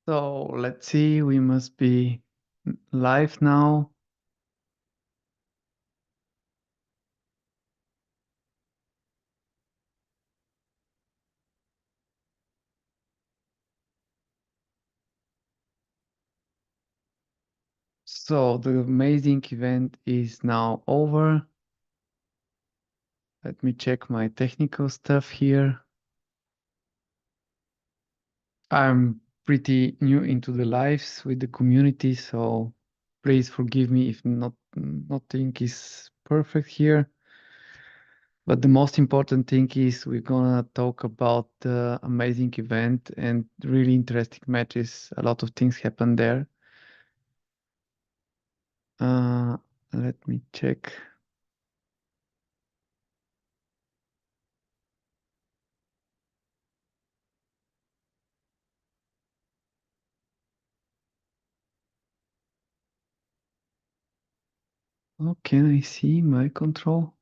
So let's see, we must be live now. So the amazing event is now over. Let me check my technical stuff here. I'm pretty new into the lives with the community, so please forgive me if nothing is perfect here. But the most important thing is we're gonna talk about the amazing event and really interesting matches. A lot of things happen there. Uh, Let me check. Oh, can I see my control?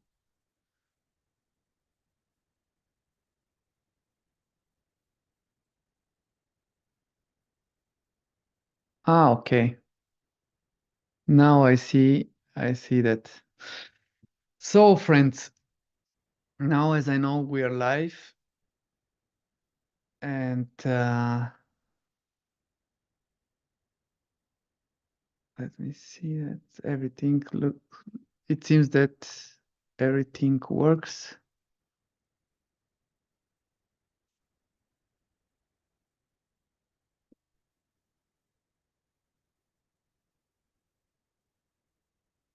Ah, okay. Now I see that. So, friends, now as I know we are live and let me see that everything look it seems that everything works.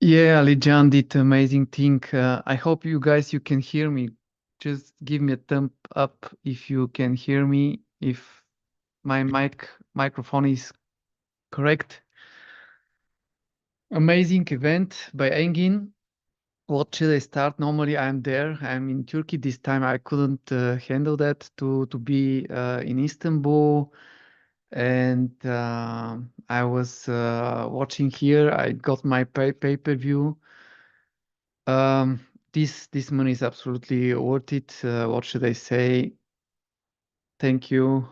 Yeah, Lijan did amazing thing. I hope you guys you can hear me. Just give me a thumb up if you can hear me, if my microphone is correct. Amazing event by Engin. What should I start? Normally I'm there. I'm in Turkey this time. I couldn't handle that to be in Istanbul, and I was watching here. I got my pay-per-view. Um, this money is absolutely worth it. What should I say? Thank you,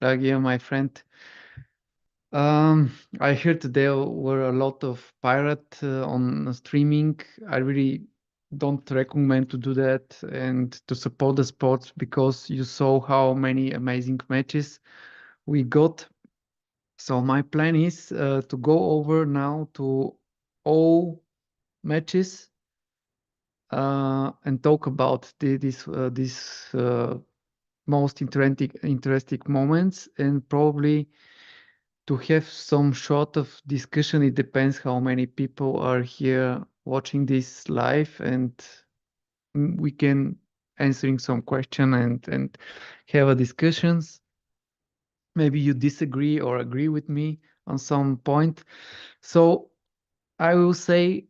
Ragia, my friend. I heard there were a lot of pirate on streaming. I really don't recommend to do that and to support the sports because you saw how many amazing matches we got. So my plan is to go over now to all matches and talk about this most interesting moments and probably to have some sort of discussion. It depends how many people are here watching this live, and we can answering some question and have a discussions. Maybe you disagree or agree with me on some point. So I will say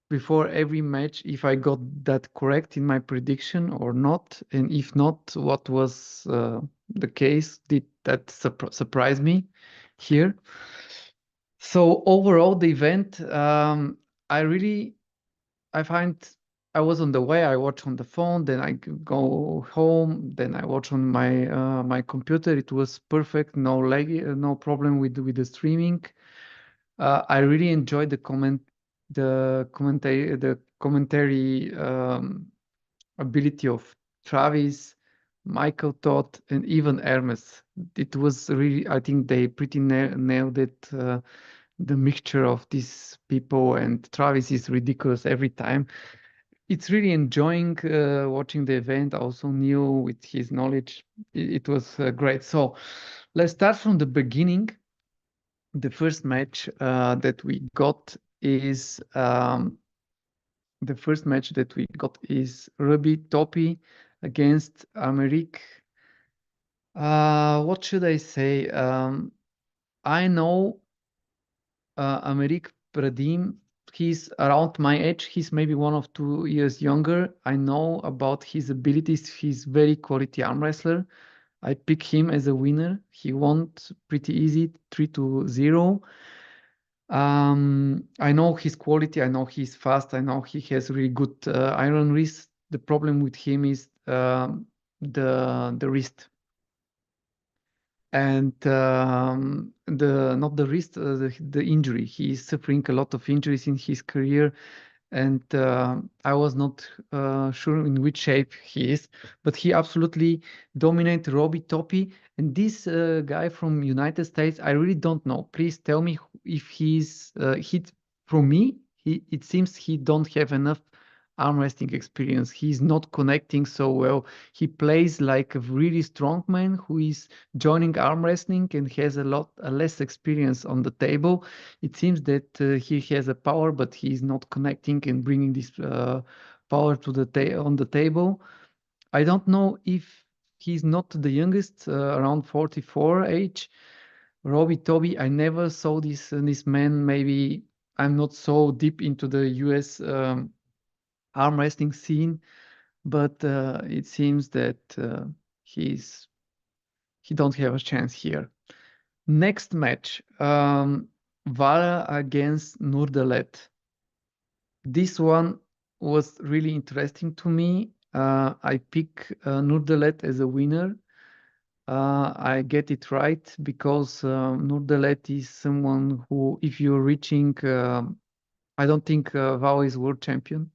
before every match if I got that correct in my prediction or not, and if not, what was the case? Did that surprise me here? So overall, the event, I really, I find I was on the way. I watch on the phone, then I go home, then I watch on my computer. It was perfect, no lag, no problem with the streaming. I really enjoyed the commentary ability of Travis, Michael Todd, and even Hermes. It was really, I think they pretty nailed it. The mixture of these people, and Travis is ridiculous every time. It's really enjoying watching the event. Also new with his knowledge. It was great. So let's start from the beginning. The first match that we got is Ruby Topi against Amerik. What should I say? I know Amerik Pradim. He's around my age. He's maybe 1 or 2 years younger. I know about his abilities. He's very quality arm wrestler. I pick him as a winner. He won pretty easy, 3-0. I know his quality. I know he's fast. I know he has really good iron wrist. The problem with him is the wrist. and not the wrist, the injury. He is suffering a lot of injuries in his career, and I was not sure in which shape he is, but he absolutely dominated Robbie Toppy. And this guy from United States, I really don't know. Please tell me if he's from me. It seems he don't have enough arm wrestling experience. He's not connecting so well. He plays like a really strong man who is joining arm wrestling and has a less experience on the table. It seems that he has a power, but he's not connecting and bringing this power to the on the table. I don't know if he's not the youngest, around 44 age. Robbie Toby, I never saw this man. Maybe I'm not so deep into the US arm wrestling scene, but it seems that he don't have a chance here. Next match, Vara against Nurdalet. This one was really interesting to me. I pick Nurdalet as a winner. I get it right because Nurdalet is someone who, if you're reaching, I don't think Vao is world champion.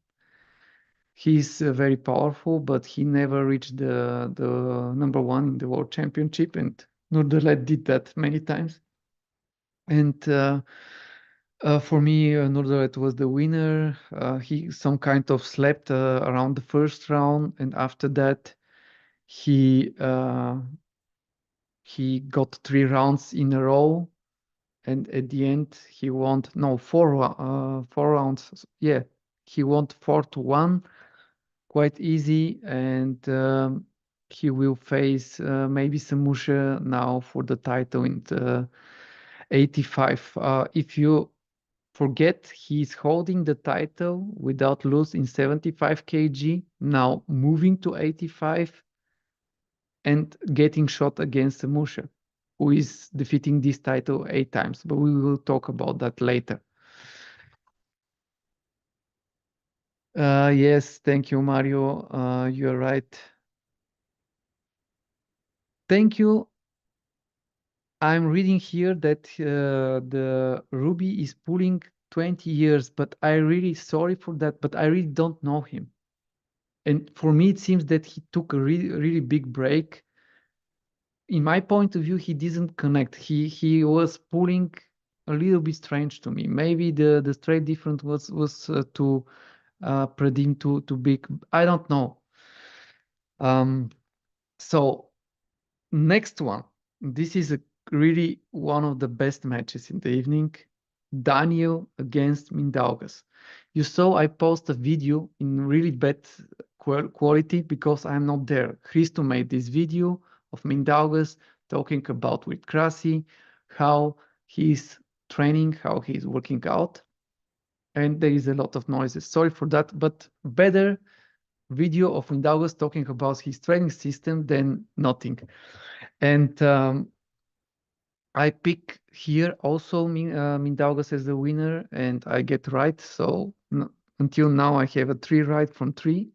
He's very powerful, but he never reached the number one in the world championship, and Nurdalet did that many times. And for me, Nurdalet was the winner. He some kind of slept around the first round, and after that, he got 3 rounds in a row, and at the end, he won. No, 4 rounds. Yeah, he won 4-1, quite easy, and he will face maybe Samusha now for the title in the 85. If you forget, he's holding the title without lose in 75 kg, now moving to 85 and getting shot against Samusha, who is defeating this title 8 times, but we will talk about that later. Yes, thank you, Mario. You're right. Thank you. I'm reading here that the Ruby is pulling 20 years, but I really sorry for that, but I really don't know him. And for me, it seems that he took a really, really big break. In my point of view, he didn't connect. He was pulling a little bit strange to me. Maybe the straight difference was too Pradim too big. I don't know. So next one. This is really one of the best matches in the evening. Daniel against Mindaugas. You saw I post a video in really bad quality because I'm not there. Christo made this video of Mindaugas talking about with Krasi, how he's training, how he's working out. And there is a lot of noises. Sorry for that, but better video of Mindaugas talking about his training system than nothing. And I pick here also Mindaugas as the winner, and I get right. So until now, I have a 3 right from 3.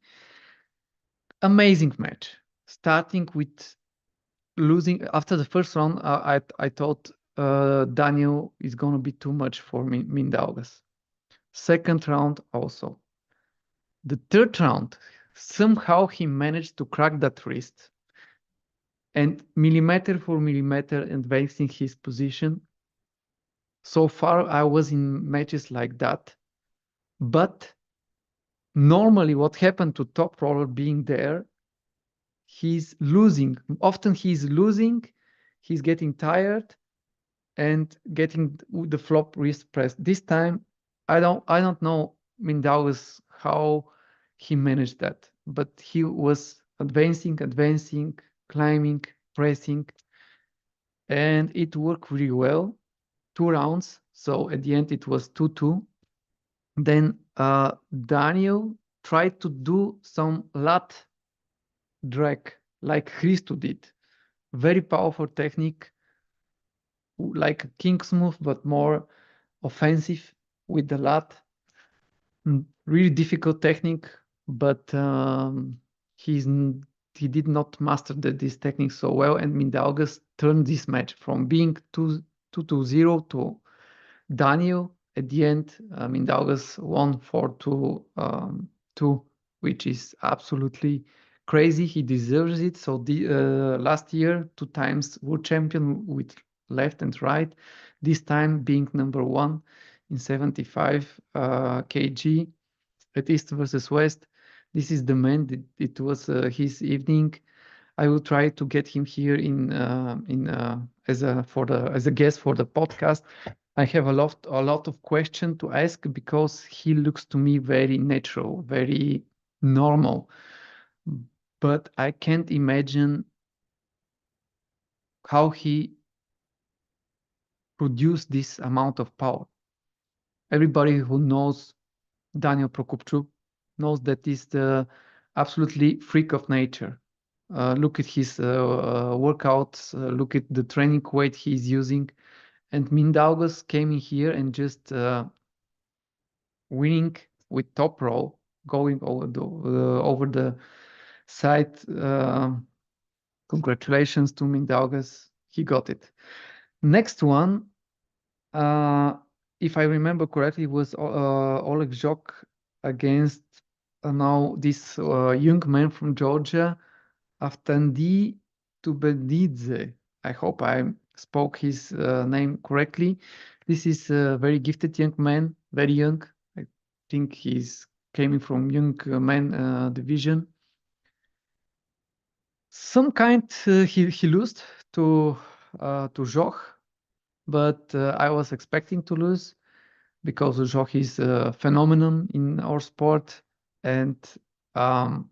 Amazing match. Starting with losing after the first round, I thought Daniel is gonna be too much for Mindaugas. Second round also. The third round, somehow he managed to crack that wrist and millimeter for millimeter advancing his position. So far, I was in matches like that. But normally what happened to top roller being there, he's losing. Often he's losing, he's getting tired and getting the flop wrist press. This time, I don't know Mindaugas how he managed that, but he was advancing, climbing, pressing, and it worked really well. 2 rounds, so at the end it was 2-2. Then Daniel tried to do some lat drag like Christo did. Very powerful technique, like a king's move, but more offensive with the lat. Really difficult technique, but he's did not master this technique so well, and Mindaugas turned this match from being 2-0 to Daniel. At the end, Mindaugas won 4-2, 2, which is absolutely crazy. He deserves it. So last year, 2 times world champion with left and right. This time being number 1 in 75 kg at East versus West. This is the man. It was his evening. I will try to get him here as a guest for the podcast. I have a lot of questions to ask because he looks to me very natural, very normal. But I can't imagine how he produced this amount of power. Everybody who knows Daniel Prokopchuk knows that he's the absolutely freak of nature. Look at his workouts, look at the training weight he's using. And Mindaugas came in here and just winning with top row, going over the side. Congratulations to Mindaugas. He got it. Next one, if I remember correctly, was Oleg Zhok against now this young man from Georgia, Aftandi Tubedidze. I hope I spoke his name correctly. This is a very gifted young man, very young. I think he's coming from young man division. Some kind he lost to Zhok, but I was expecting to lose because Zhok is a phenomenon in our sport, and um,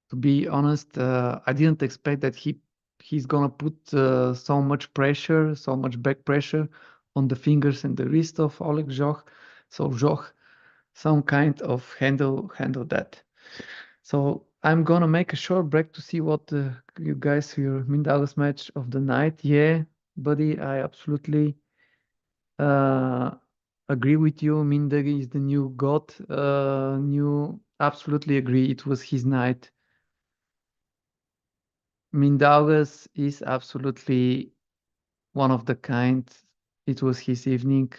to be honest, I didn't expect that he's gonna put so much pressure, so much back pressure on the fingers and the wrist of Oleg Zhok. So Zhok, some kind of handle that. So I'm gonna make a short break to see what you guys your Mindaugas match of the night. Yeah, buddy, I absolutely agree with you. Mindaugas is the new god. Absolutely agree. It was his night. Mindaugas is absolutely one of the kind. It was his evening.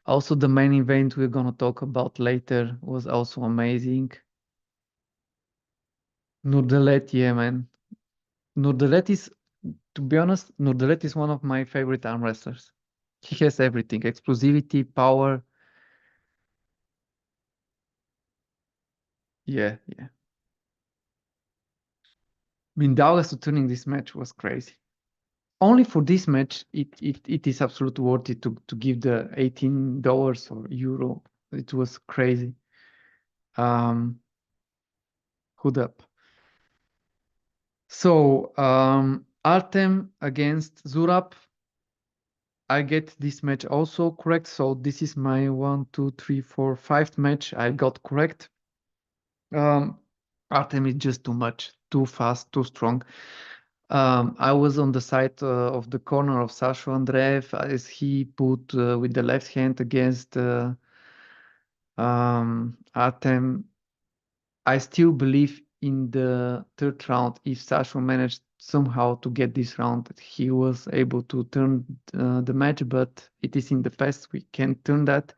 Also, the main event we're gonna talk about later was also amazing. Nurdalet, yeah, man. Nurdalet is, to be honest, Nurdalet is one of my favorite arm wrestlers. He has everything: explosivity, power. Yeah, yeah. Mindaugas turning this match was crazy. Only for this match, it is absolutely worth it to give the $18 or euro. It was crazy. Hood up. So Artem against Zurab. I get this match also correct. So this is my 1, 2, 3, 4, 5th match I got correct. Artem is just too much, too fast, too strong. I was on the side of the corner of Sasha Andreev as he put with the left hand against Artem. I still believe in the 3rd round, if Sasha managed somehow to get this round, he was able to turn the match, but it is in the past. We can't turn that.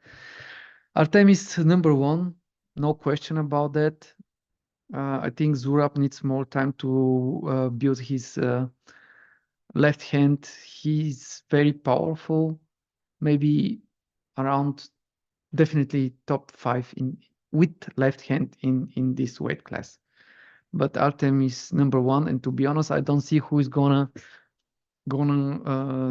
Artem is number 1, no question about that. I think Zurab needs more time to build his left hand. He's very powerful, maybe around definitely top 5 with left hand in this weight class. But Artem is number 1, and to be honest, I don't see who is gonna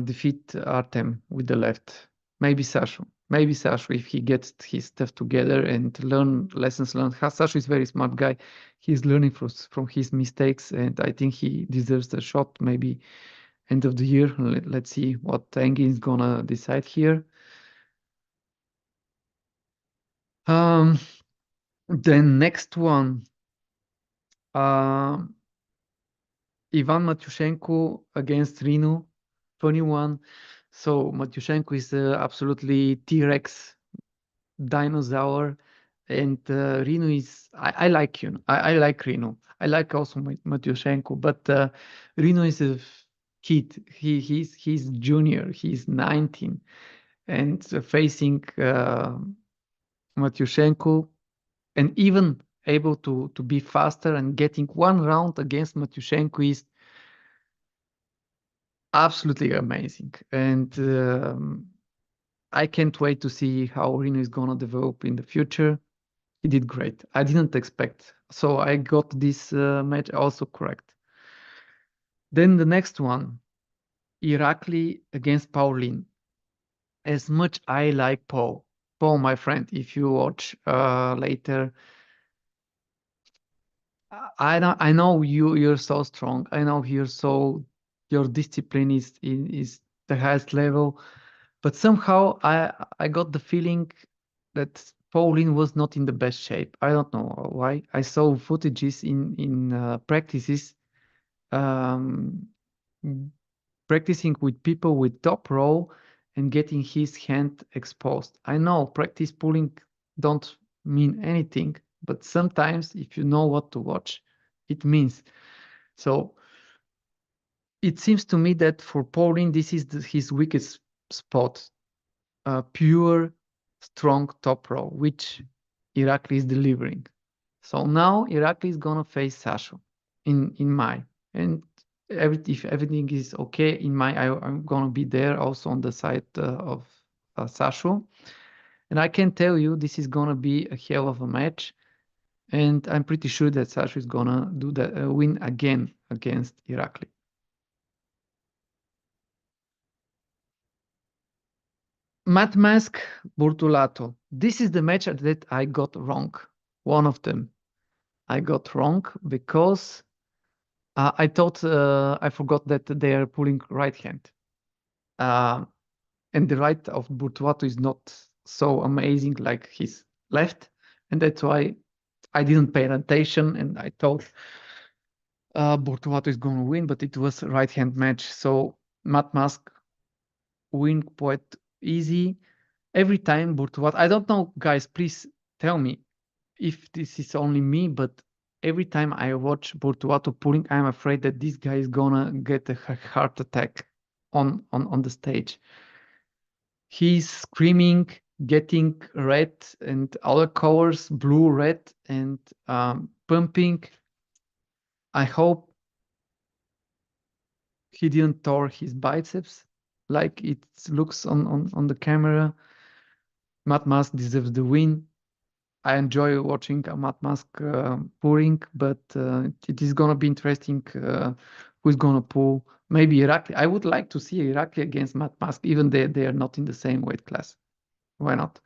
defeat Artem with the left. Maybe Sasha. Maybe Sasha, if he gets his stuff together and learn lessons learned. Sasha is a very smart guy. He's learning from his mistakes, and I think he deserves a shot. Maybe end of the year. Let's see what Engin is gonna decide here. Then next one. Ivan Matyushenko against Rino. Funny one. So Matyushenko is absolutely T-Rex dinosaur. And Rino is, I like, you know, I like Rino. I like also Matyushenko, but Rino is a kid. He's junior. He's 19, and facing Matyushenko, and even able to be faster and getting one round against Matyushenko is absolutely amazing. And I can't wait to see how Rino is gonna develop in the future. He did great. I didn't expect. So I got this match also correct. Then the next one, Irakli against Pauline. As much I like Paul, my friend, if you watch later, I know you're so strong. I know your discipline is the highest level, but somehow I got the feeling that Pauline was not in the best shape. I don't know why. I saw footages in practices, um, practicing with people with top row and getting his hand exposed. I know practice pulling don't mean anything, but sometimes if you know what to watch, it means. So it seems to me that for Pauline, this is his weakest spot. Pure, strong top row, which Irakli is delivering. So now Irakli is gonna face Sasho in Mai, and if everything is okay in Mai, I'm gonna be there also on the side of Sasho, and I can tell you this is gonna be a hell of a match, and I'm pretty sure that Sasho is gonna do the win again against Irakli. Matt Mask, Burtulato. This is the match that I got wrong. One of them I got wrong because I thought I forgot that they are pulling right hand. And the right of Burtuato is not so amazing like his left. And that's why I didn't pay attention and I thought Burtuato is going to win, but it was a right hand match. So Matt Mask win quite easy. Every time Burtuato, I don't know, guys, please tell me if this is only me, but every time I watch Burtuato pulling, I'm afraid that this guy is gonna get a heart attack on the stage. He's screaming, getting red and other colors, blue, red, and pumping. I hope he didn't tear his biceps like it looks on the camera. Matt Mask deserves the win. I enjoy watching Matt Mask pouring, but it is gonna be interesting who's gonna pull. Maybe Irakli. I would like to see Irakli against Matt Mask, even they are not in the same weight class. Why not?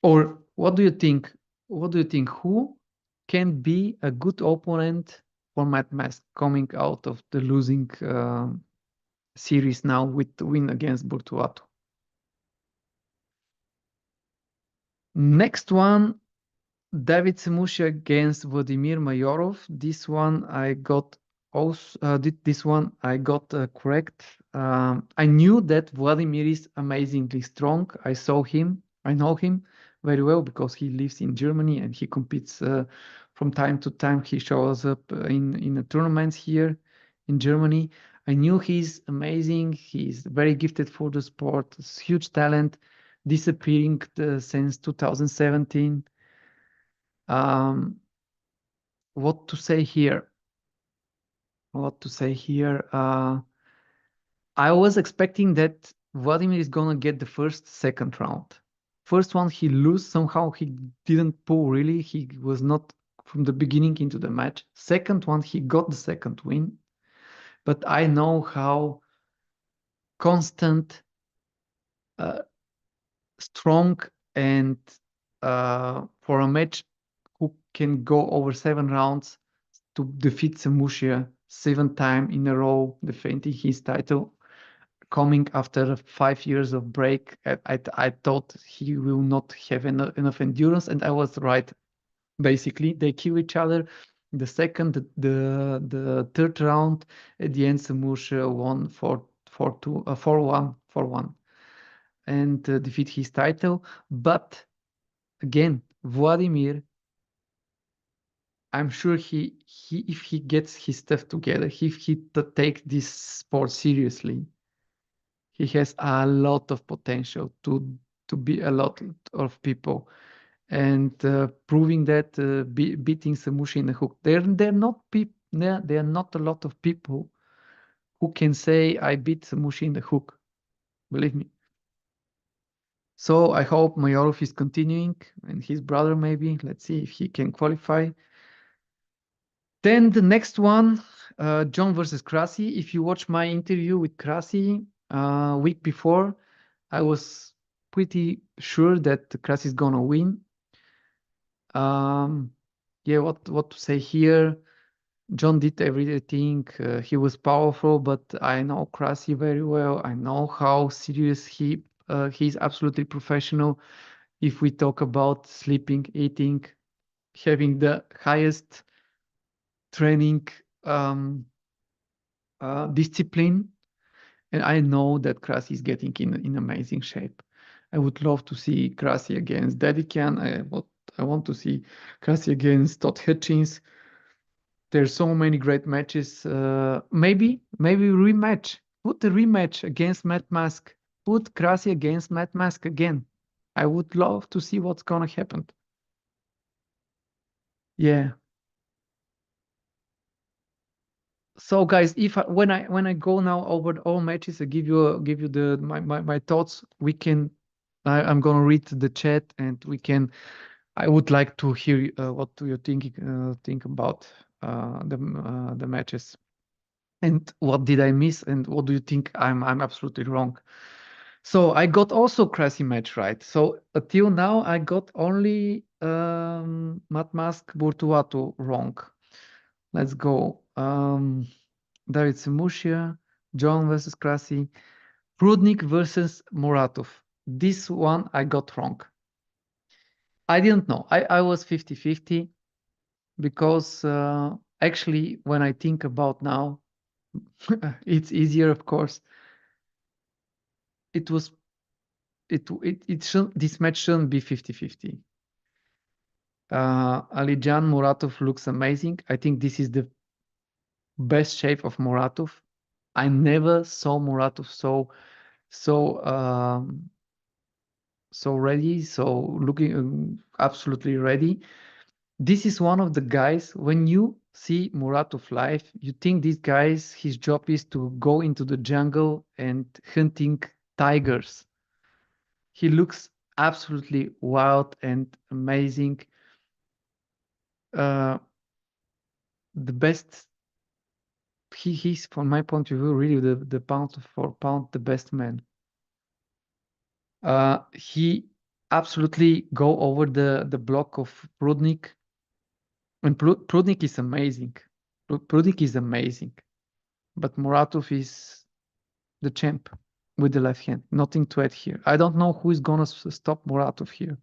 Or what do you think? What do you think? Who can be a good opponent for Matt Mask coming out of the losing series now with the win against Burtuato? Next one, David Semushi against Vladimir Mayorov. This one I got also this one I got correct. I knew that Vladimir is amazingly strong. I saw him. I know him very well because he lives in Germany and he competes from time to time. He shows up in the tournaments here in Germany. I knew he's amazing. He's very gifted for the sport. Huge talent, disappearing since 2017. What to say here? What to say here? I was expecting that Vladimir is gonna get the second round. First one he lose somehow. He didn't pull really. He was not from the beginning into the match. Second one he got the second win, but I know how constant, strong, and for a match who can go over 7 rounds to defeat Samusha 7 times in a row, defending his title, coming after 5 years of break. I thought he will not have enough endurance, and I was right. Basically, they kill each other. The second, the third round, at the end, Samusha won 4-1, and defeat his title. But again, Vladimir, I'm sure if he gets his stuff together, if he takes this sport seriously, he has a lot of potential to be a lot of people, and proving that beating Samushi in the hook. They're not there are not a lot of people who can say I beat Samushi in the hook. Believe me. So I hope Mayorov is continuing, and his brother maybe. Let's see if he can qualify. Then the next one, John versus Krasi. If you watch my interview with Krasi week before, I was pretty sure that Krasi is gonna win. Yeah, what to say here? John did everything. He was powerful, but I know Krasi very well. I know how serious he's absolutely professional. If we talk about sleeping, eating, having the highest training discipline, and I know that Krasi is getting in amazing shape. I would love to see Krasi against Dedican. I want to see Krasi against Todd Hitchens. There's so many great matches. Maybe rematch. Put the rematch against Matt Mask. Put Krasi against Matt Mask again. I would love to see what's gonna happen. Yeah. So guys, when I go now over all matches, I give you my thoughts. I'm gonna read the chat, and we can. I would like to hear what do you think about the matches, and what did I miss, and what do you think I'm absolutely wrong. So I got also Krasi match right. So until now I got only Matmask Burtuatu wrong. Let's go. David Semushia, John versus Krasi, Prudnik versus Muratov. This one I got wrong. I didn't know. I was 50-50 because actually when I think about now, it's easier, of course. It was this match shouldn't be 50-50. Alijan Muratov looks amazing. I think this is the best shape of Muratov. I never saw Muratov so ready, so looking absolutely ready. This is one of the guys, when you see Muratov live, you think this guy's his job is to go into the jungle and hunting tigers. He looks absolutely wild and amazing. The best, he's from my point of view really the pound for pound the best man. He absolutely go over the block of Prudnik, and Prudnik is amazing. Prudnik is amazing, but Muratov is the champ with the left hand. Nothing to add here. I don't know who is gonna stop Muratov here.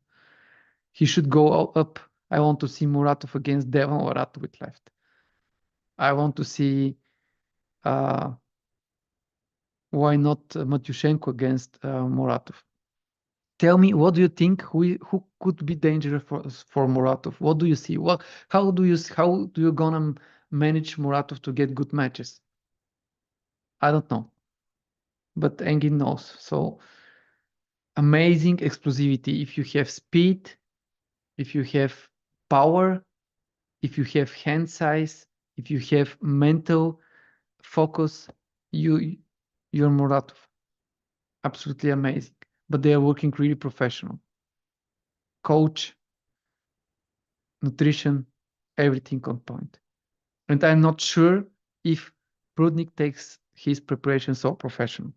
He should go up. I want to see Muratov against Devon Orat with left. I want to see why not Matyushenko against Muratov. Tell me, what do you think? Who could be dangerous for Muratov? What do you see? How do you gonna manage Muratov to get good matches? I don't know, but Engin knows. So amazing explosivity. If you have speed, if you have power, if you have hand size, if you have mental focus, you're Muratov. Absolutely amazing. But they are working really professional. Coach, nutrition, everything on point. And I'm not sure if Prudnik takes his preparation so professional.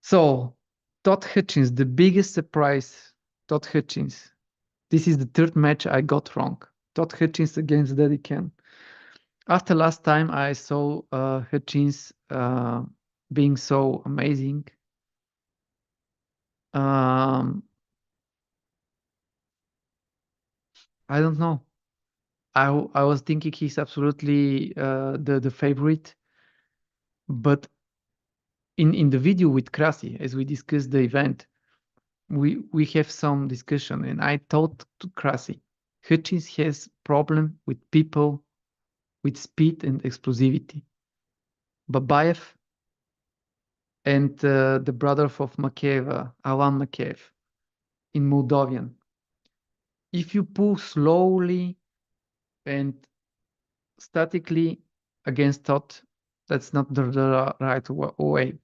So, Todd Hitchens, the biggest surprise, Todd Hitchens. This is the third match I got wrong. Todd Hitchens against Dedican. After last time I saw Hitchens being so amazing, I don't know. I was thinking he's absolutely the favorite, but in the video with Krasi, as we discussed the event, we have some discussion, and I told to Krasi, Hutchins has problem with people with speed and explosivity. Babayev and the brother of Makeyev, Alan Makeyev, in Moldovan. If you pull slowly and statically against thought, that's not the right way.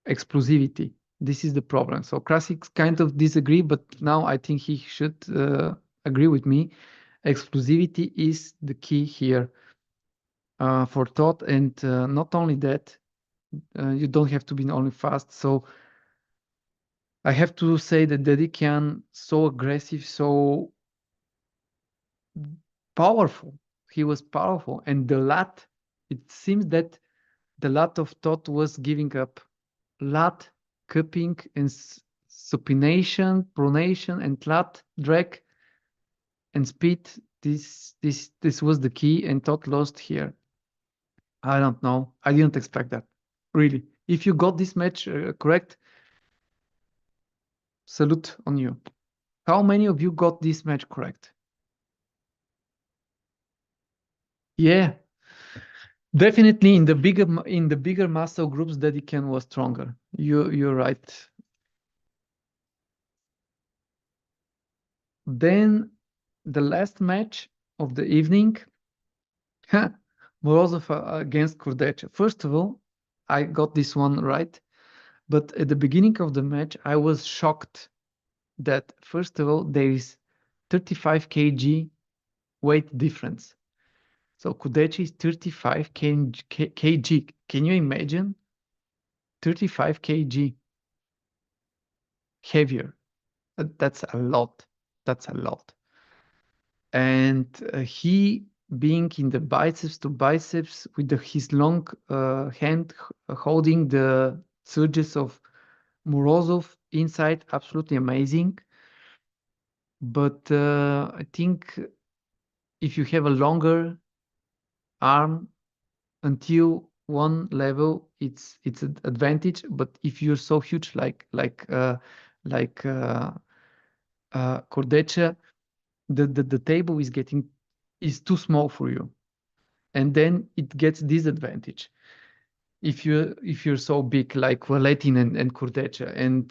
Explosivity. This is the problem. So Krasik kind of disagree, but now I think he should agree with me. Explosivity is the key here for thought, and not only that, you don't have to be only fast. So I have to say that Dedikian, so aggressive, so powerful. He was powerful, and the lat. It seems that the lat of thought was giving up. Lat, cupping, and supination, pronation, and lat, drag, and speed. This was the key, and thought lost here. I don't know. I didn't expect that. Really. If you got this match correct, salute on you. How many of you got this match correct? Yeah, definitely in the bigger muscle groups, Dedican was stronger. You're right. Then the last match of the evening, Morozov against Kurdecha. First of all, I got this one right, but at the beginning of the match, I was shocked that first of all there is 35 kg weight difference. So Kudechi is 35 kg. Can you imagine? 35 kg heavier. That's a lot. That's a lot. And he being in the biceps to biceps with his long hand holding the surges of Morozov inside, absolutely amazing. But I think if you have a longer arm until one level, it's an advantage. But if you're so huge like Cordecha, the table is too small for you, and then it gets disadvantage if you're so big like Valetin and Cordecha. And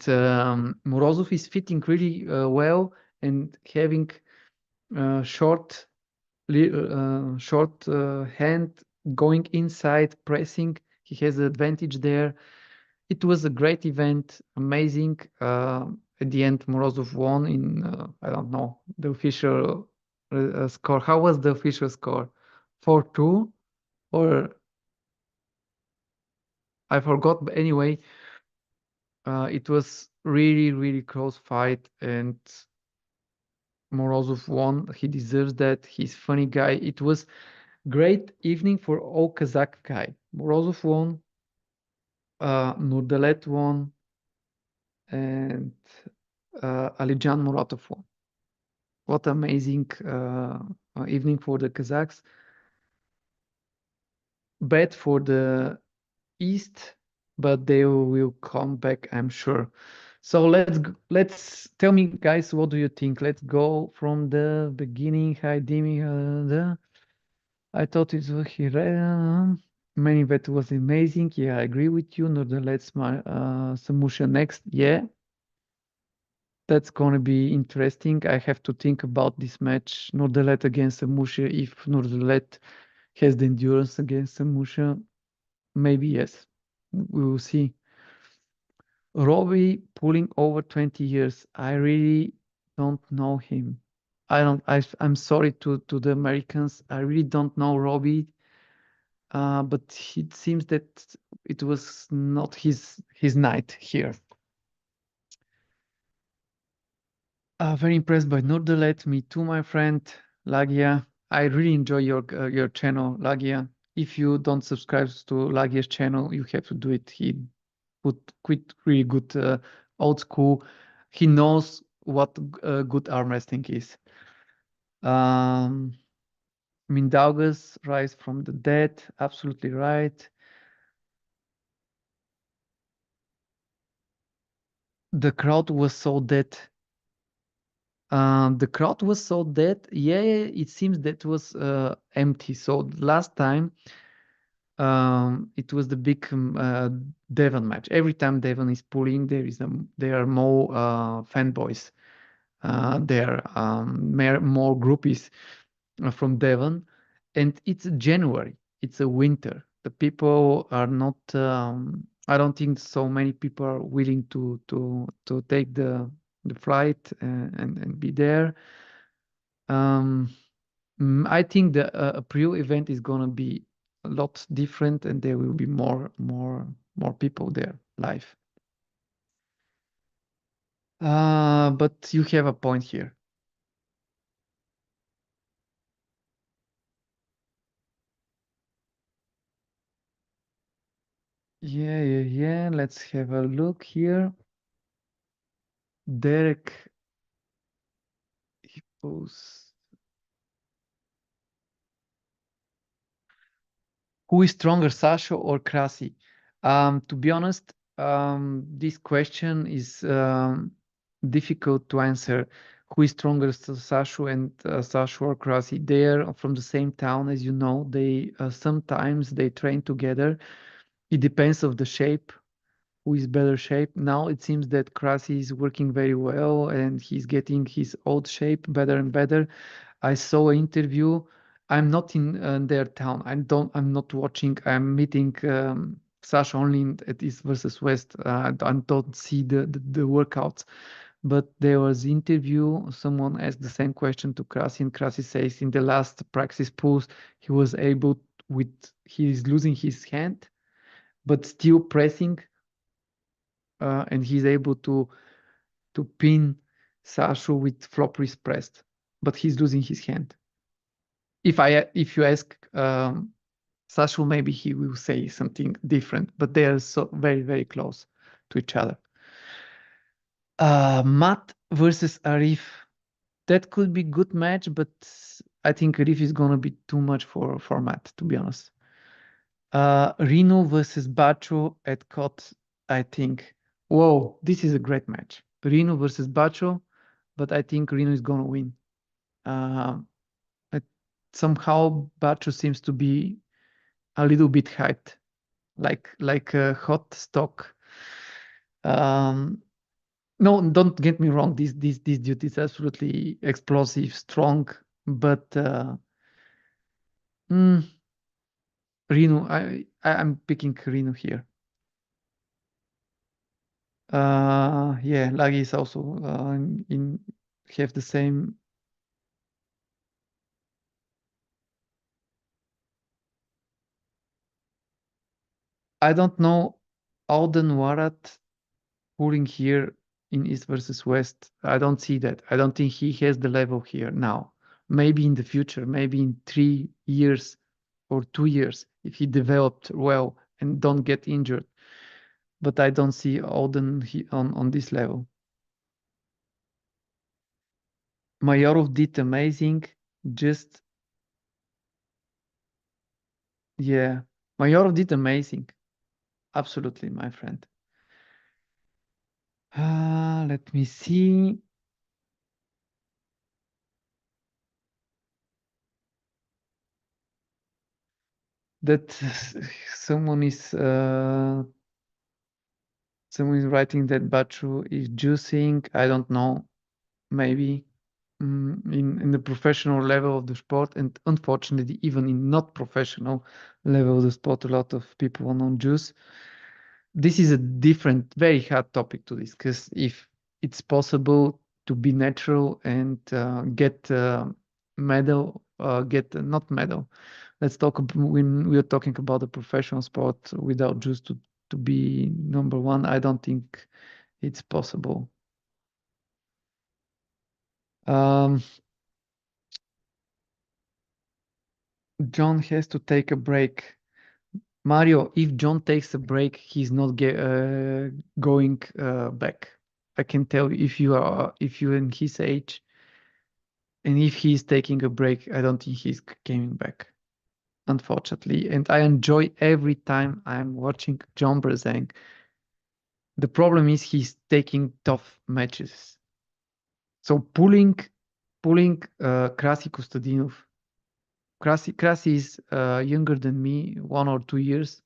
Morozov is fitting really well and having short hand going inside, pressing. He has an advantage there. It was a great event, amazing. At the end, Morozov won in, I don't know, the official score. How was the official score? 4-2? Or I forgot, but anyway, it was really, really close fight, and Morozov won. He deserves that. He's funny guy. It was great evening for all Kazakh guy. Morozov won, Nurdalet won, and Alijan Muratov won. What amazing evening for the Kazakhs. Bad for the East, but they will come back, I'm sure. So let's tell me, guys, what do you think? Let's go from the beginning. Hi, Dimi. I thought it was here. Many that was amazing. Yeah, I agree with you. Nonetheless, my Samusha next. Yeah, that's gonna be interesting. I have to think about this match, Nordelet against Samusha. If Nordelet has the endurance against Samusha, maybe yes. We will see. Robbie pulling over 20 years. I really don't know him. I'm sorry to the Americans. I really don't know Robbie. But it seems that it was not his night here. Very impressed by Nordelet. Me too, my friend Lagia. I really enjoy your channel, Lagia. If you don't subscribe to Lagia's channel, you have to do it. He put quite really good old school. He knows what good arm wrestling is. Mindaugas rise from the dead. Absolutely right. The crowd was so dead. The crowd was so dead. Yeah, it seems that was empty. So last time, it was the big Devon match. Every time Devon is pulling, there are more fanboys. There are more groupies from Devon, and it's January. It's a winter. The people are not. I don't think so many people are willing to take the flight and be there. Um, I think the April event is gonna be a lot different, and there will be more people there live. But you have a point here. Yeah. Let's have a look here. Derek Hippos. Who is stronger, Sasho or Krasi? To be honest, this question is difficult to answer. Who is stronger, Sasho and Sasho or Krasi? They are from the same town, as you know. They sometimes they train together. It depends of the shape. Who is better shape? Now it seems that Krasi is working very well and he's getting his old shape better and better. I saw an interview. I'm not in their town. I'm not watching. I'm meeting Sasha only at East versus West. I don't see the workouts. But there was interview. Someone asked the same question to Krasi, and Krasi says in the last practice pulls he was able with he's losing his hand, but still pressing, and he's able to pin Sasha with flop wrist pressed, but he's losing his hand. If you ask Sasha, maybe he will say something different, but they are so very close to each other. Matt versus Arif. That could be good match, but I think Arif is gonna be too much for Matt, to be honest. Reno versus Bacho at COT, I think. Whoa, this is a great match. Reno versus Bacho, but I think Reno is gonna win. Uh, Somehow Bacho seems to be a little bit hyped, like a hot stock. No, don't get me wrong. This dude is absolutely explosive, strong, but Reno. I'm picking Reno here. Yeah, Lagi is also in have the same. I don't know Alden Warat pulling here in East versus West. I don't see that. I don't think he has the level here now. Maybe in the future, maybe in 3 years or 2 years, if he developed well and don't get injured. But I don't see Alden on this level. Mayorov did amazing. Just yeah, Mayorov did amazing. Absolutely, my friend. Let me see. That someone is writing that Bachu is juicing. I don't know. Maybe in the professional level of the sport, and unfortunately, even in not professional level of the sport, a lot of people are on juice. This is a different, very hard topic to discuss. If it's possible to be natural and get medal, get not medal. Let's talk when we are talking about the professional sport without juice to be number one. I don't think it's possible. Um, John has to take a break. Mario, if John takes a break, he's not going back. I can tell you if you're in his age, and if he's taking a break, I don't think he's coming back, unfortunately. And I enjoy every time I'm watching John Brezang. The problem is he's taking tough matches. So pulling Krasi Kostadinov. Krasi is younger than me, 1 or 2 years.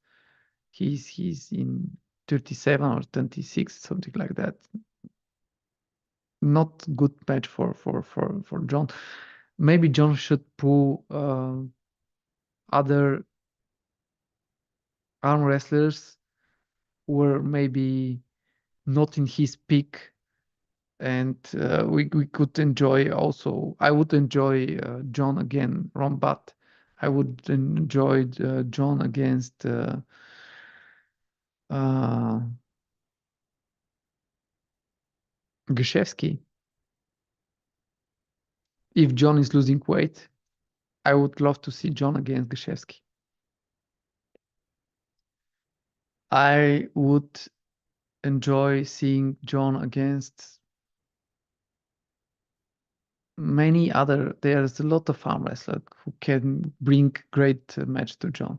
He's in 37 or 26, something like that. Not good match for John. Maybe John should pull other arm wrestlers who were maybe not in his peak, and we could enjoy also. I would enjoy John again, Rombat. I would enjoy John against uh, Grzewski. If John is losing weight, I would love to see John against Grzewski. I would enjoy seeing John against many other. There's a lot of arm wrestlers who can bring great match to John.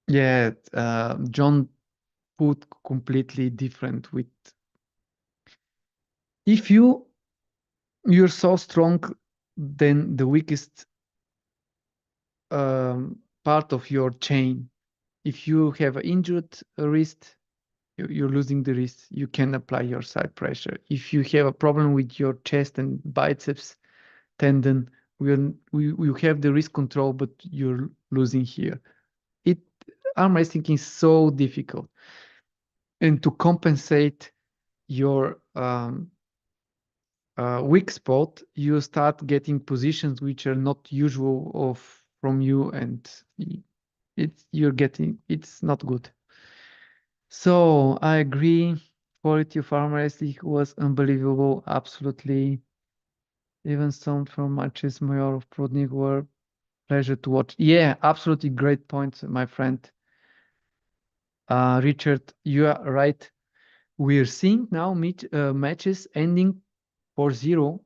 Yeah, John put completely different with. If you're so strong, then the weakest part of your chain. If you have an injured wrist, you're losing the wrist. You can apply your side pressure. If you have a problem with your chest and biceps tendon, we have the wrist control, but you're losing here. Arm wrestling is so difficult, and to compensate your weak spot, you start getting positions which are not usual from you, and it's not good. So I agree. Quality of arm wrestling was unbelievable, absolutely. Even some from matches Mayor of Prodnik were pleasure to watch. Yeah, absolutely great point, my friend. Richard, you are right. We're seeing now matches ending 4-0,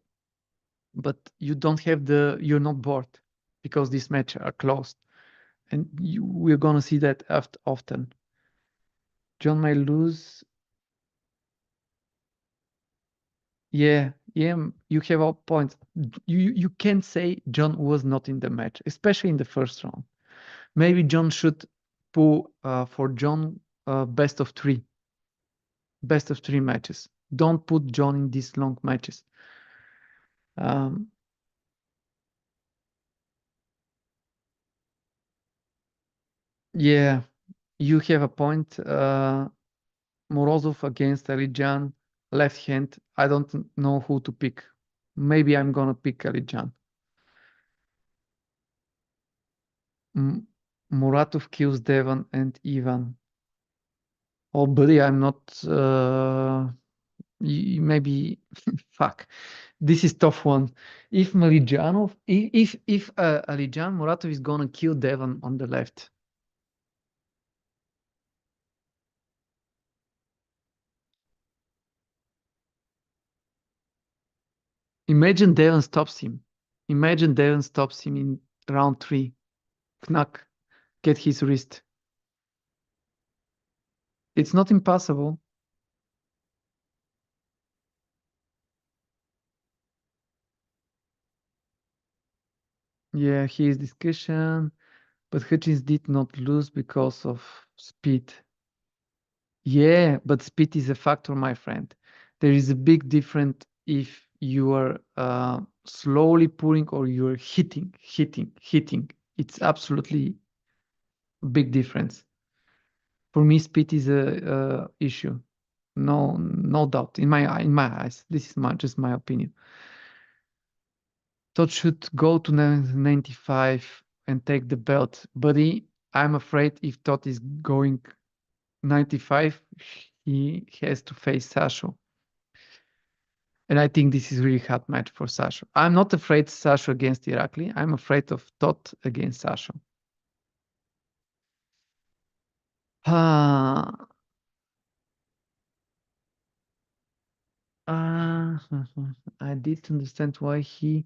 but you're not bored because these matches are closed, and we're gonna see that often. John may lose. Yeah, you have a point. You can say John was not in the match, especially in the first round. Maybe John should pull for John best of three matches. Don't put John in these long matches. Yeah, you have a point. Morozov against Alijan, left hand. I don't know who to pick. Maybe I'm gonna pick Alijan. Muratov kills Devon and Ivan. Oh, buddy, I'm not. Maybe fuck. This is tough one. If Malijanov, if Alijan Muratov is gonna kill Devon on the left. Imagine Devon stops him. Imagine Devon stops him in round 3. Knack, get his wrist. It's not impossible. Yeah, he is discussion, but Hutchins did not lose because of speed. Yeah, but speed is a factor, my friend. There is a big difference if you are slowly pulling or you're hitting. It's absolutely a big difference. For me, speed is a issue. No doubt. In my eyes, this is just my opinion. Todd should go to 95 and take the belt, buddy. I'm afraid if Todd is going 95, he has to face Sasho. And I think this is really hard match for Sasho. I'm not afraid Sasho against Irakli. I'm afraid of Todd against Sasho. I did understand why he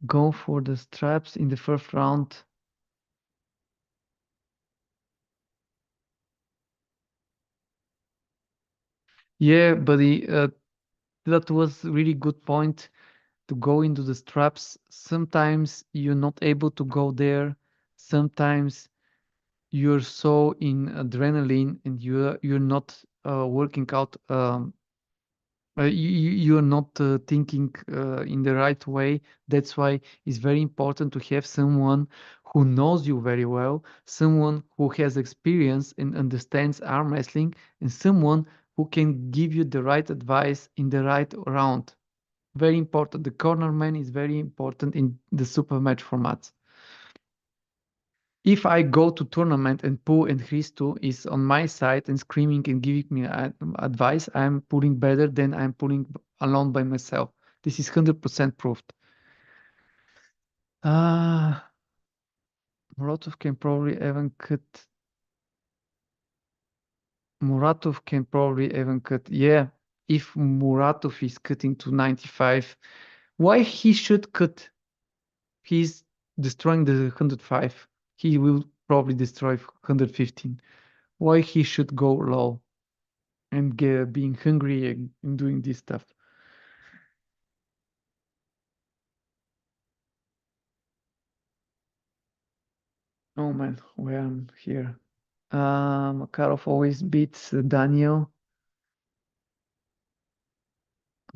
go for the straps in the first round. Yeah, buddy, that was really good point to go into the straps. Sometimes you're not able to go there. Sometimes you're so in adrenaline and you're not working out. You're not thinking in the right way. That's why it's very important to have someone who knows you very well, someone who has experience and understands arm wrestling, and someone who can give you the right advice in the right round. Very important. The corner man is very important in the super match formats. If I go to tournament and Pooh and Christo is on my side and screaming and giving me advice, I'm pulling better than I'm pulling alone by myself. This is 100% proved. Ah, Muratov can probably even cut. Muratov can probably even cut. Yeah, if Muratov is cutting to 95, why he should cut? He's destroying the 105. He will probably destroy 115. Why he should go low and being hungry and doing this stuff? Oh man, where I'm here. Makarov always beats Daniel.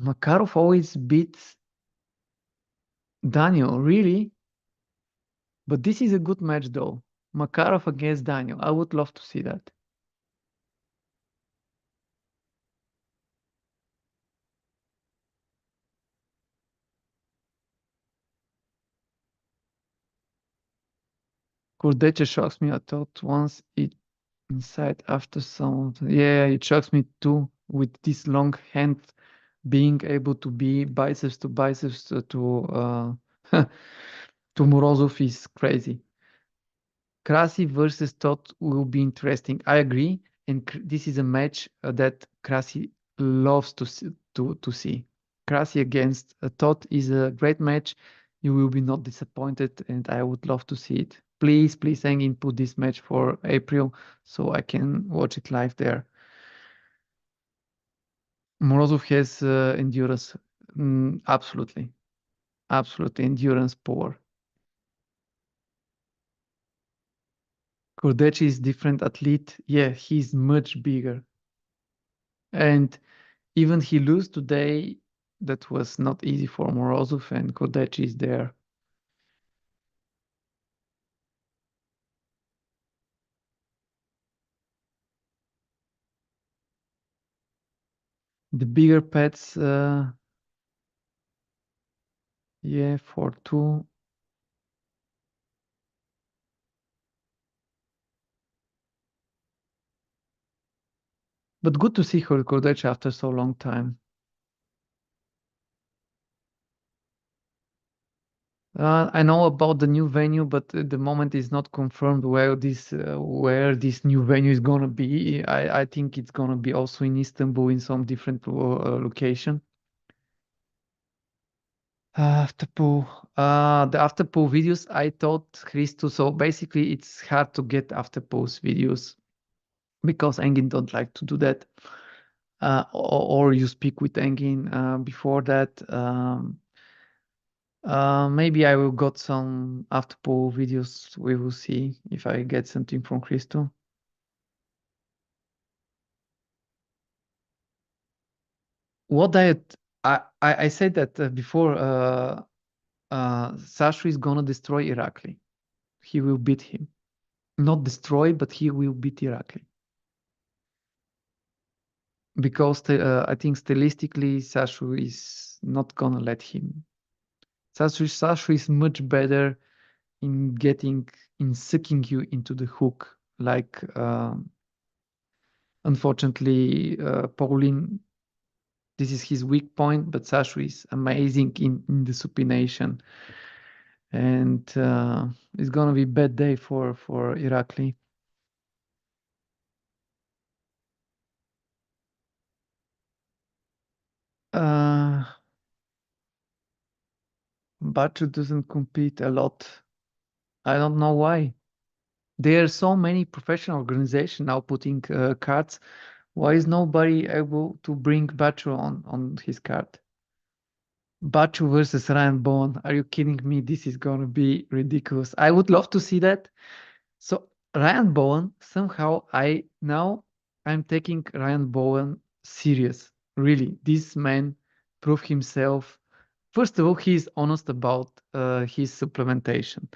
Makarov always beats Daniel, really? But this is a good match though. Makarov against Daniel. I would love to see that. Kurdeche shocks me. I thought once it inside after some. Yeah, it shocks me too with this long hand being able to be biceps to biceps to Morozov is crazy. Krasi versus Todd will be interesting. I agree, and this is a match that Krasi loves to see. Krasi against Todd is a great match. You will be not disappointed, and I would love to see it. Please, please, Engin, put this match for April so I can watch it live there. Morozov has endurance, absolutely, absolutely endurance power. Kurdechi is different athlete. Yeah, he's much bigger. And even he lose today, that was not easy for Morozov, and Kurdechi is there. The bigger pets, yeah, for two. But good to see Kurdechi after so long time. I know about the new venue, but at the moment is not confirmed where this new venue is gonna be. I think it's gonna be also in Istanbul in some different location. Afterpool. The Afterpool videos, I thought Christo. So basically, it's hard to get Afterpool's videos because Engin don't like to do that. Or you speak with Engin before that. Maybe I will got some Afterpool videos. We will see if I get something from Christo. What diet? I said that before. Sashu is gonna destroy Irakli. He will beat him. Not destroy, but he will beat Irakli. Because I think stylistically, Sashu is not gonna let him. Sashu is much better in sucking you into the hook. Like, unfortunately, Pauline, this is his weak point, but Sashu is amazing in the supination. And it's gonna be a bad day for Irakli. Bacho doesn't compete a lot. I don't know why. There are so many professional organizations now putting cards. Why is nobody able to bring Bacho on his card? Bacho versus Ryan Bowen. Are you kidding me? This is gonna be ridiculous. I would love to see that. So Ryan Bowen, somehow I'm taking Ryan Bowen serious. Really, this man proved himself. First of all, he's honest about his supplementation.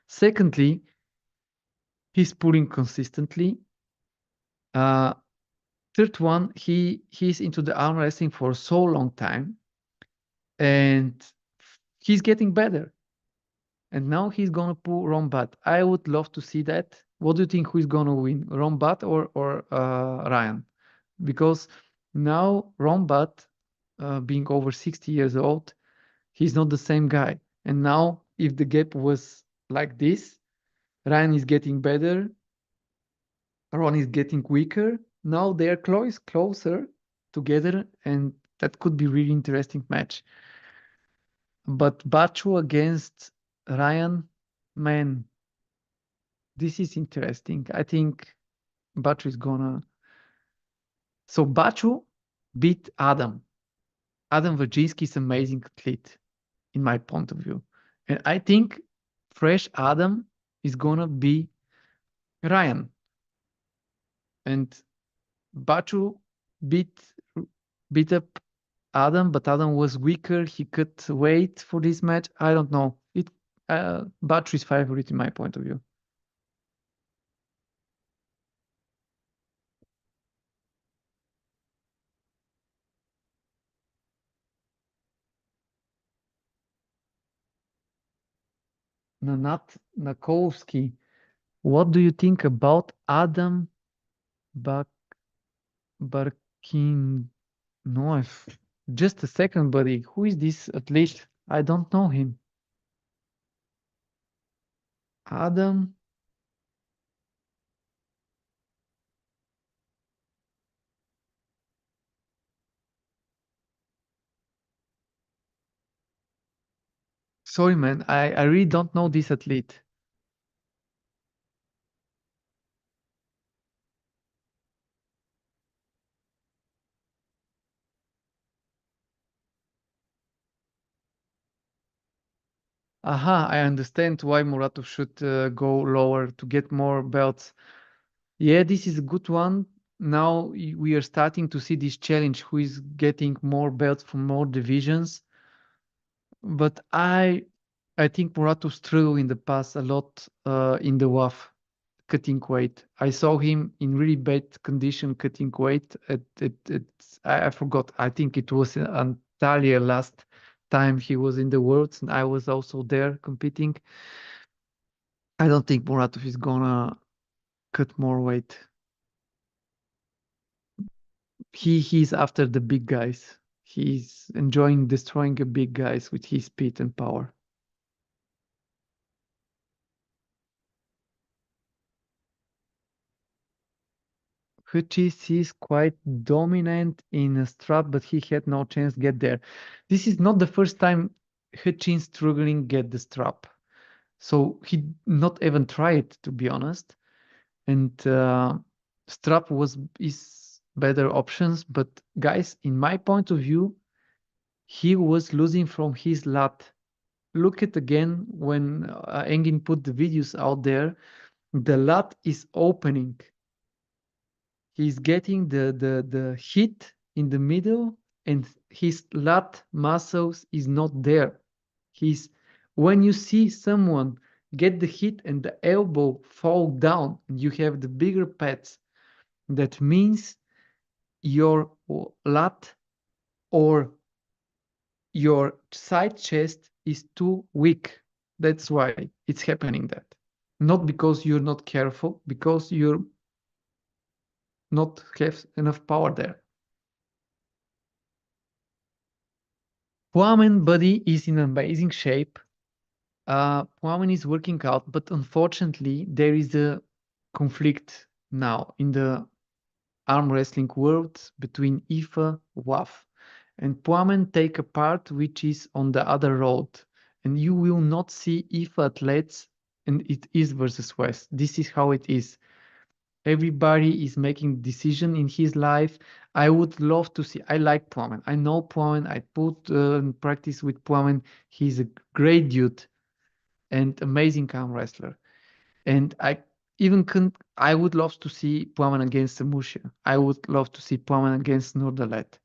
Secondly, he's pulling consistently. Third one, he's into the arm wrestling for so long time, and he's getting better. And now he's gonna pull Rombat. I would love to see that. What do you think? Who's gonna win, Rombat or Ryan? Because now Rombat, being over 60 years old, he's not the same guy. And now, if the gap was like this, Ryan is getting better, Ron is getting weaker. Now they are closer together, and that could be really interesting match. But Bacho against Ryan, man, this is interesting. I think Bacho is gonna. So Bacho beat Adam. Adam Wojcicki is amazing athlete, in my point of view, and I think fresh Adam is gonna be Ryan, and Bacho beat beat up Adam, but Adam was weaker. He could wait for this match. I don't know. Bacho is favorite in my point of view. Nanat Nakowski. What do you think about Adam Bak Barkin? No, just a second, buddy. Who is this athlete? I don't know him. Adam. Sorry, man. I really don't know this athlete. Aha, I understand why Muratov should go lower to get more belts. Yeah, this is a good one. Now we are starting to see this challenge, who is getting more belts from more divisions. But I think Muratov struggled in the past a lot in the WAF cutting weight. I saw him in really bad condition cutting weight. I forgot. I think it was Antalya last time he was in the Worlds, and I was also there competing. I don't think Muratov is gonna cut more weight. He's after the big guys. He's enjoying destroying the big guys with his speed and power. Hutchis is quite dominant in a strap, but he had no chance to get there. This is not the first time Hutchins struggling get the strap. So he not even tried, to be honest. And strap is better options. But guys, in my point of view, he was losing from his lat. Look at again when Engin put the videos out there, the lat is opening. He's getting the hit in the middle, and his lat muscles is not there. When you see someone get the hit and the elbow fall down, you have the bigger pads. That means your lat or your side chest is too weak. That's why it's happening that. Not because you're not careful, because you're not have enough power there. Puamen body is in amazing shape. Puamen is working out, but unfortunately there is a conflict now in the arm wrestling world between IFA WAF, and Puamen take a part which is on the other road, and you will not see if athletes, and it is versus West. This is how it is. Everybody is making decision in his life. I would love to see. I like Puamen. I know Puamen. I put in practice with Puamen. He's a great dude and amazing arm wrestler. And I even can. I would love to see Puamen against Musha. I would love to see Puamen against Nordalet.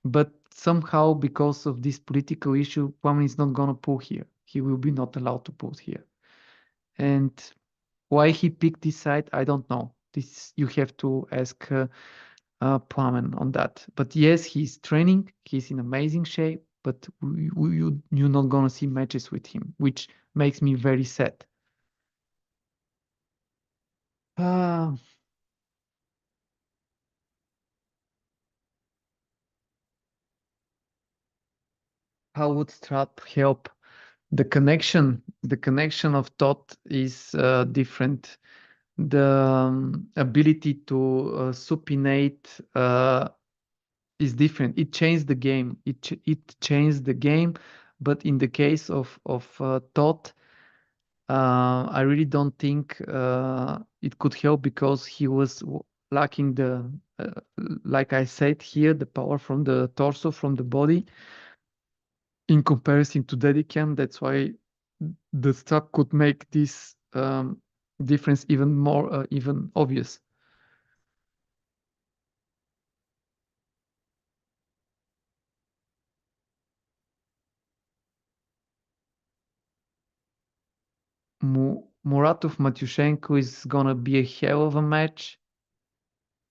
But somehow, because of this political issue, Puamen is not gonna pull here. He will be not allowed to pull here. And why he picked this side, I don't know. This you have to ask Puamen on that. But yes, he's training. He's in amazing shape. But you're not gonna see matches with him, which makes me very sad. Uh, how would Strap help? The connection of thought is different. The ability to supinate is different. It changed the game. It changed the game, but in the case of thought, I really don't think it could help because he was lacking uh, like I said here, the power from the torso, from the body, in comparison to Dedicam. That's why the strap could make this difference even more even obvious. Muratov Matyushenko is gonna be a hell of a match,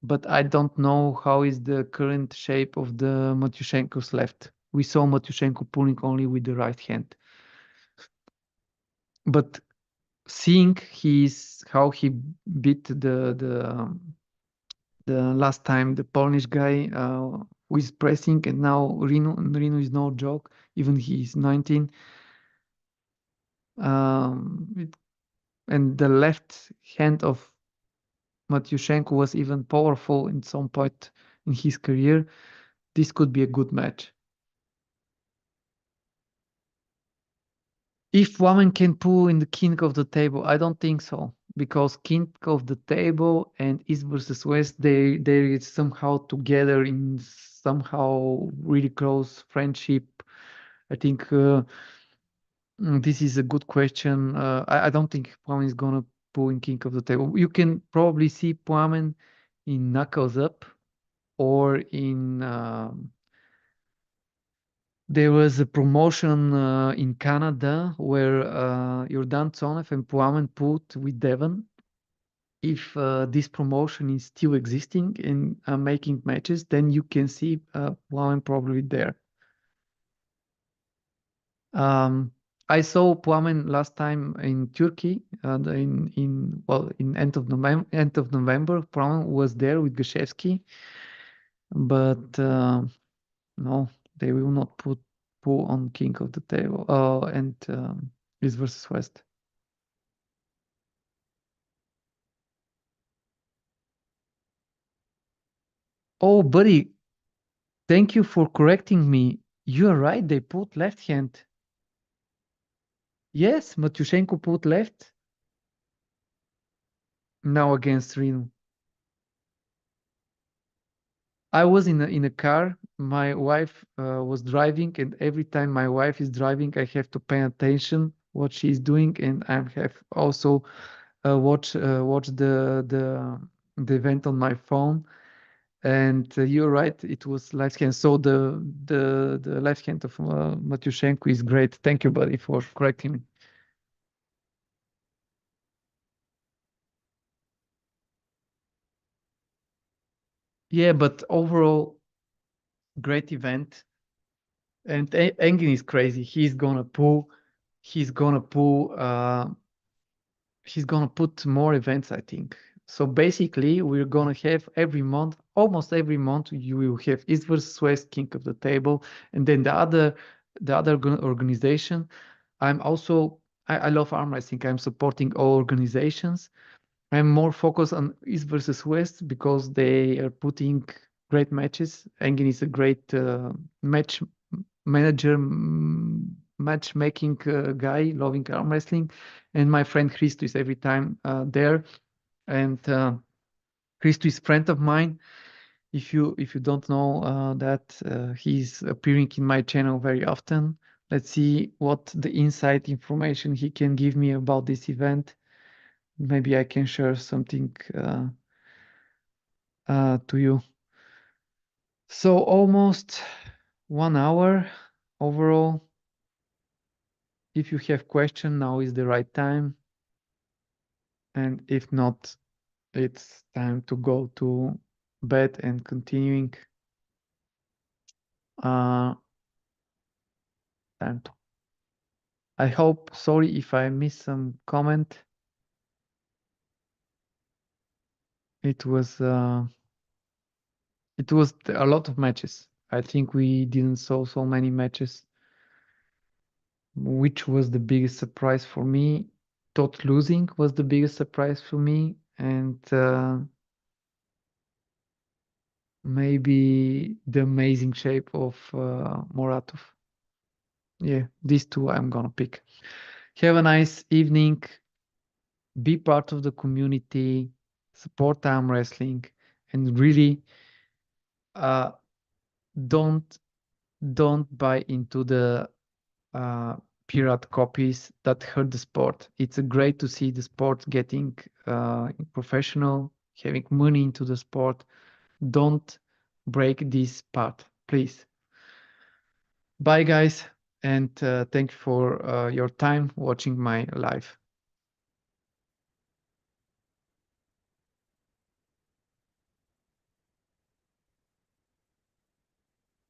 but I don't know how is the current shape of the Matyushenko's left. We saw Matyushenko pulling only with the right hand, but seeing how he beat the last time the Polish guy who is pressing, and now Rino is no joke. Even he's 19. And the left hand of Matyushenko was even powerful in some point in his career. This could be a good match. If woman can pull in the king of the table, I don't think so, because king of the table and East versus West, they is somehow together in somehow really close friendship. I think this is a good question. I don't think Puamen is gonna pull in king of the table. You can probably see Puamen in knuckles up or in there was a promotion in Canada where Jordan Tsonev and Puamen put with Devon. If this promotion is still existing and making matches, then you can see Puamen probably there. I saw Puamen last time in Turkey, in end of November. Puamen was there with Gashevsky, but no, they will not pull on king of the table. And East versus West. Oh, buddy, thank you for correcting me. You are right. They put left hand. Yes, Matyushenko put left now against Rino. I was in a car. My wife was driving, and every time my wife is driving, I have to pay attention what she's doing, and I have also watch the event on my phone. And you're right, it was left hand. So the left hand of Matyushenko is great. Thank you, buddy, for correcting me. Yeah, but overall, great event. And Engin is crazy. He's gonna pull, he's gonna put more events, I think. So basically, we're gonna have every month, almost every month, you will have East versus West, King of the Table, and then the other organization. I love arm wrestling. I'm supporting all organizations. I'm more focused on East versus West because they are putting great matches. Engin is a great match manager, matchmaking guy, loving arm wrestling, and my friend Christo is every time there. And Christo is friend of mine. If you don't know that, he's appearing in my channel very often. Let's see what the inside information he can give me about this event. Maybe I can share something to you. So almost 1 hour overall. If you have question, now is the right time. And if not, it's time to go to bed and continuing. Time to. I hope, sorry if I missed some comment. It was a lot of matches. I think we didn't saw so many matches. Which was the biggest surprise for me? Toth losing was the biggest surprise for me, and maybe the amazing shape of Muratov. Yeah, these two I'm gonna pick. Have a nice evening. Be part of the community. Support arm wrestling, and really, don't buy into the pirate copies that hurt the sport. It's great to see the sport getting professional, having money into the sport. Don't break this part, please. Bye, guys, and thank you for your time watching my live.